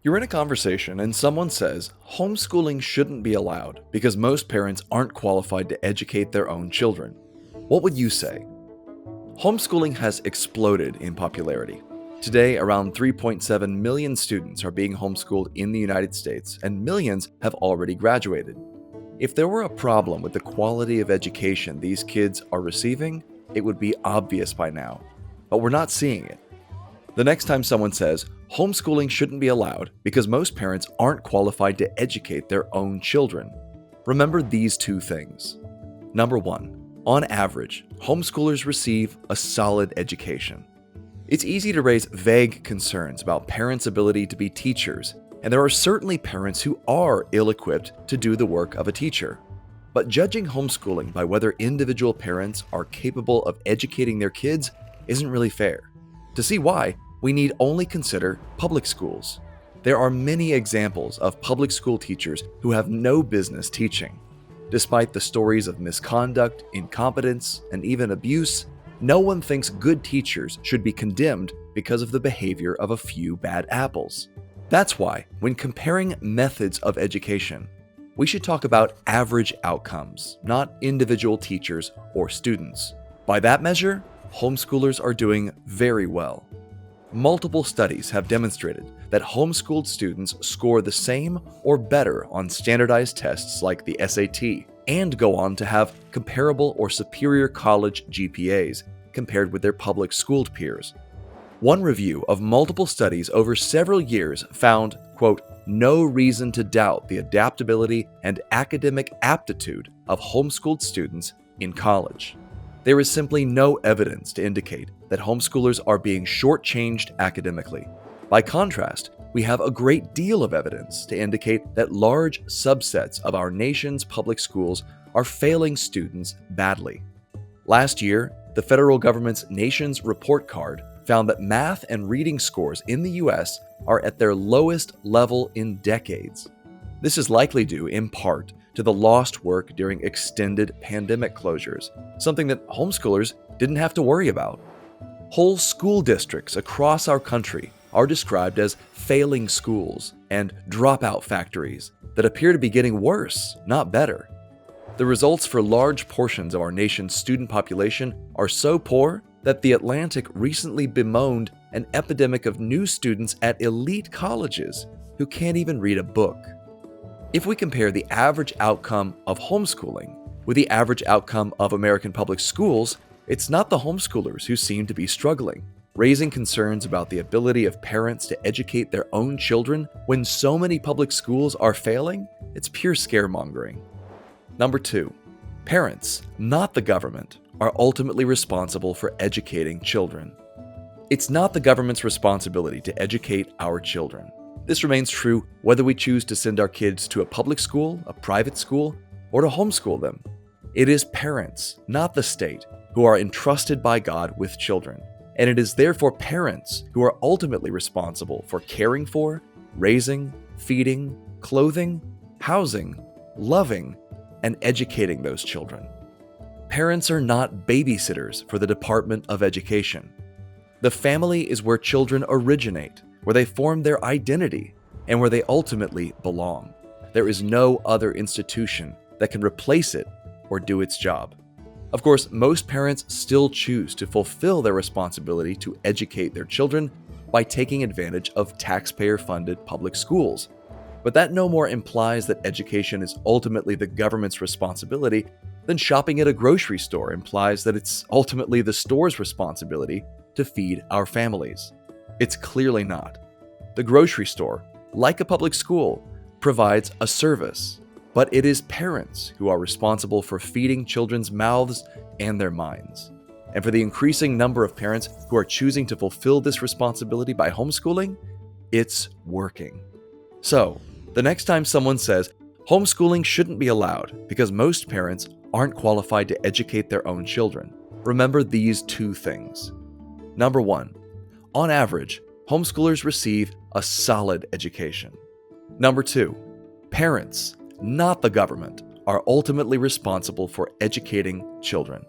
You're in a conversation and someone says homeschooling shouldn't be allowed because most parents aren't qualified to educate their own children. What would you say? Homeschooling has exploded in popularity. Today, around 3.7 million students are being homeschooled in the United States, and millions have already graduated. If there were a problem with the quality of education these kids are receiving, it would be obvious by now. But we're not seeing it. The next time someone says, homeschooling shouldn't be allowed because most parents aren't qualified to educate their own children, remember these two things. Number one, on average, homeschoolers receive a solid education. It's easy to raise vague concerns about parents' ability to be teachers, and there are certainly parents who are ill-equipped to do the work of a teacher. But judging homeschooling by whether individual parents are capable of educating their kids isn't really fair. To see why, we need only consider public schools. There are many examples of public school teachers who have no business teaching. Despite the stories of misconduct, incompetence, and even abuse, no one thinks good teachers should be condemned because of the behavior of a few bad apples. That's why, when comparing methods of education, we should talk about average outcomes, not individual teachers or students. By that measure, homeschoolers are doing very well. Multiple studies have demonstrated that homeschooled students score the same or better on standardized tests like the SAT and go on to have comparable or superior college GPAs compared with their public schooled peers. One review of multiple studies over several years found, quote, no reason to doubt the adaptability and academic aptitude of homeschooled students in college. There is simply no evidence to indicate that homeschoolers are being shortchanged academically. By contrast, we have a great deal of evidence to indicate that large subsets of our nation's public schools are failing students badly. Last year, the federal government's Nation's Report Card found that math and reading scores in the U.S. are at their lowest level in decades. This is likely due, in part, to the lost work during extended pandemic closures, something that homeschoolers didn't have to worry about. Whole school districts across our country are described as failing schools and dropout factories that appear to be getting worse, not better. The results for large portions of our nation's student population are so poor that The Atlantic recently bemoaned an epidemic of new students at elite colleges who can't even read a book. If we compare the average outcome of homeschooling with the average outcome of American public schools, it's not the homeschoolers who seem to be struggling. Raising concerns about the ability of parents to educate their own children when so many public schools are failing, it's pure scaremongering. Number two, parents, not the government, are ultimately responsible for educating children. It's not the government's responsibility to educate our children. This remains true whether we choose to send our kids to a public school, a private school, or to homeschool them. It is parents, not the state, who are entrusted by God with children, and it is therefore parents who are ultimately responsible for caring for, raising, feeding, clothing, housing, loving, and educating those children. Parents are not babysitters for the Department of Education. The family is where children originate, where they form their identity, and where they ultimately belong. There is no other institution that can replace it or do its job. Of course, most parents still choose to fulfill their responsibility to educate their children by taking advantage of taxpayer-funded public schools. But that no more implies that education is ultimately the government's responsibility than shopping at a grocery store implies that it's ultimately the store's responsibility to feed our families. It's clearly not. The grocery store, like a public school, provides a service, but it is parents who are responsible for feeding children's mouths and their minds. And for the increasing number of parents who are choosing to fulfill this responsibility by homeschooling, it's working. So, the next time someone says homeschooling shouldn't be allowed because most parents aren't qualified to educate their own children, remember these two things. Number one, on average, homeschoolers receive a solid education. Number two, parents, not the government, are ultimately responsible for educating children.